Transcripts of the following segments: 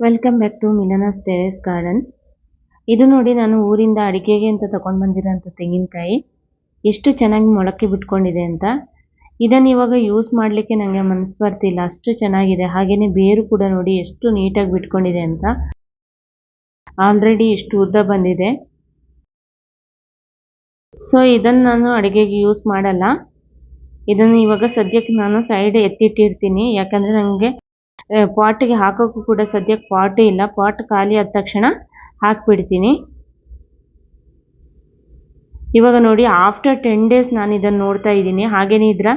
Welcome back to Milana's terrace garden. ಇದು ನೋಡಿ ನಾನು ಊರಿಂದ ಅಡಿಕೆಗೆ ಅಂತ ತಗೊಂಡು ಬಂದಿರೋಂಥ ತೆಂಗಿನಕಾಯಿ ಎಷ್ಟು ಚೆನ್ನಾಗಿ ಮೊಳಕೆ ಬಿಟ್ಕೊಂಡಿದೆ ಅಂತ. ಇದನ್ನು ಇವಾಗ ಯೂಸ್ ಮಾಡಲಿಕ್ಕೆ ನನಗೆ ಮನಸ್ಸು ಬರ್ತಿಲ್ಲ, ಅಷ್ಟು ಚೆನ್ನಾಗಿದೆ. ಹಾಗೆಯೇ ಬೇರು ಕೂಡ ನೋಡಿ ಎಷ್ಟು ನೀಟಾಗಿ ಬಿಟ್ಕೊಂಡಿದೆ ಅಂತ. ಆಲ್ರೆಡಿ ಇಷ್ಟು ಉದ್ದ ಬಂದಿದೆ. ಸೊ ಇದನ್ನು ನಾನು ಅಡಿಗೆಗೆ ಯೂಸ್ ಮಾಡಲ್ಲ. ಇದನ್ನು ಇವಾಗ ಸದ್ಯಕ್ಕೆ ನಾನು ಸೈಡ್ ಎತ್ತಿಟ್ಟಿರ್ತೀನಿ, ಯಾಕಂದರೆ ನನಗೆ ಪಾಟಿಗೆ ಹಾಕೋಕ್ಕೂ ಕೂಡ ಸದ್ಯಕ್ಕೆ ಪಾಟೇ ಇಲ್ಲ. ಪಾಟ್ ಖಾಲಿ ಆದ ತಕ್ಷಣ ಹಾಕ್ಬಿಡ್ತೀನಿ. ಇವಾಗ ನೋಡಿ ಆಫ್ಟರ್ 10 days ನಾನು ಇದನ್ನು ನೋಡ್ತಾ ಇದ್ದೀನಿ. ಹಾಗೇನೇ ಇದರ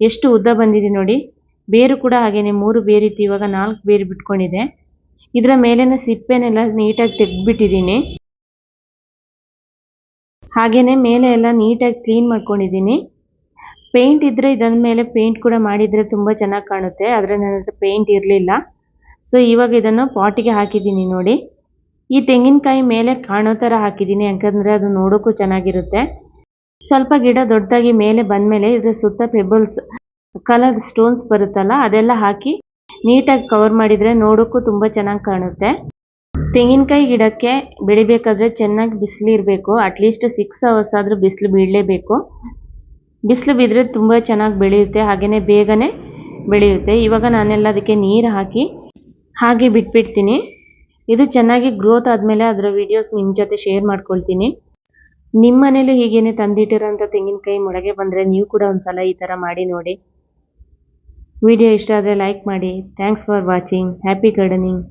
ಎಷ್ಟು ಉದ್ದ ಬಂದಿದೆ ನೋಡಿ. ಬೇರು ಕೂಡ ಹಾಗೇನೆ 3 ಬೇರಿತ್ತು, ಇವಾಗ 4 ಬೇರು ಬಿಟ್ಕೊಂಡಿದೆ. ಇದರ ಮೇಲಿನ ಸಿಪ್ಪೆನೆಲ್ಲ ನೀಟಾಗಿ ತೆಗೆದ್ಬಿಟ್ಟಿದ್ದೀನಿ. ಹಾಗೇನೆ ಮೇಲೆ ಎಲ್ಲ ನೀಟಾಗಿ ಕ್ಲೀನ್ ಮಾಡ್ಕೊಂಡಿದ್ದೀನಿ. ಪೇಂಟ್ ಇದ್ದರೆ ಇದರ ಮೇಲೆ ಪೇಂಟ್ ಕೂಡ ಮಾಡಿದರೆ ತುಂಬ ಚೆನ್ನಾಗಿ ಕಾಣುತ್ತೆ, ಆದರೆ ನನ್ನ ಹತ್ರ ಪೇಂಟ್ ಇರಲಿಲ್ಲ. ಸೊ ಇವಾಗ ಇದನ್ನು ಪಾಟಿಗೆ ಹಾಕಿದ್ದೀನಿ ನೋಡಿ. ಈ ತೆಂಗಿನಕಾಯಿ ಮೇಲೆ ಕಾಣೋ ಥರ ಹಾಕಿದ್ದೀನಿ, ಯಾಕಂದರೆ ಅದು ನೋಡೋಕ್ಕೂ ಚೆನ್ನಾಗಿರುತ್ತೆ. ಸ್ವಲ್ಪ ಗಿಡ ದೊಡ್ಡದಾಗಿ ಮೇಲೆ ಬಂದಮೇಲೆ ಇದರ ಸುತ್ತ ಪೆಬಲ್ಸ್ ಕಲರ್ ಸ್ಟೋನ್ಸ್ ಬರುತ್ತಲ್ಲ, ಅದೆಲ್ಲ ಹಾಕಿ ನೀಟಾಗಿ ಕವರ್ ಮಾಡಿದರೆ ನೋಡೋಕ್ಕೂ ತುಂಬ ಚೆನ್ನಾಗಿ ಕಾಣುತ್ತೆ. ತೆಂಗಿನಕಾಯಿ ಗಿಡಕ್ಕೆ ಬೆಳಿಬೇಕಾದ್ರೆ ಚೆನ್ನಾಗಿ ಬಿಸಿಲಿರಬೇಕು. ಅಟ್ಲೀಸ್ಟ್ 6 hours ಆದರೂ ಬಿಸಿಲು ಬೀಳಲೇಬೇಕು. ಬಿಸಿಲು ಬಿದ್ದರೆ ತುಂಬ ಚೆನ್ನಾಗಿ ಬೆಳೆಯುತ್ತೆ, ಹಾಗೆಯೇ ಬೇಗನೆ ಬೆಳೆಯುತ್ತೆ. ಇವಾಗ ನಾನೆಲ್ಲ ಅದಕ್ಕೆ ನೀರು ಹಾಕಿ ಹಾಗೆ ಬಿಟ್ಬಿಡ್ತೀನಿ. ಇದು ಚೆನ್ನಾಗಿ ಗ್ರೋತ್ ಆದಮೇಲೆ ಅದರ ವಿಡಿಯೋಸ್ ನಿಮ್ಮ ಜೊತೆ ಶೇರ್ ಮಾಡ್ಕೊಳ್ತೀನಿ. ನಿಮ್ಮ ಮನೇಲಿ ಹೀಗೇನೆ ತಂದಿಟ್ಟಿರೋಂಥ ತೆಂಗಿನಕಾಯಿ ಮೊಳಗೆ ಬಂದರೆ ನೀವು ಕೂಡ ಒಂದು ಸಲ ಈ ಥರ ಮಾಡಿ ನೋಡಿ. ವಿಡಿಯೋ ಇಷ್ಟ ಆದರೆ ಲೈಕ್ ಮಾಡಿ. Thanks for watching. Happy gardening.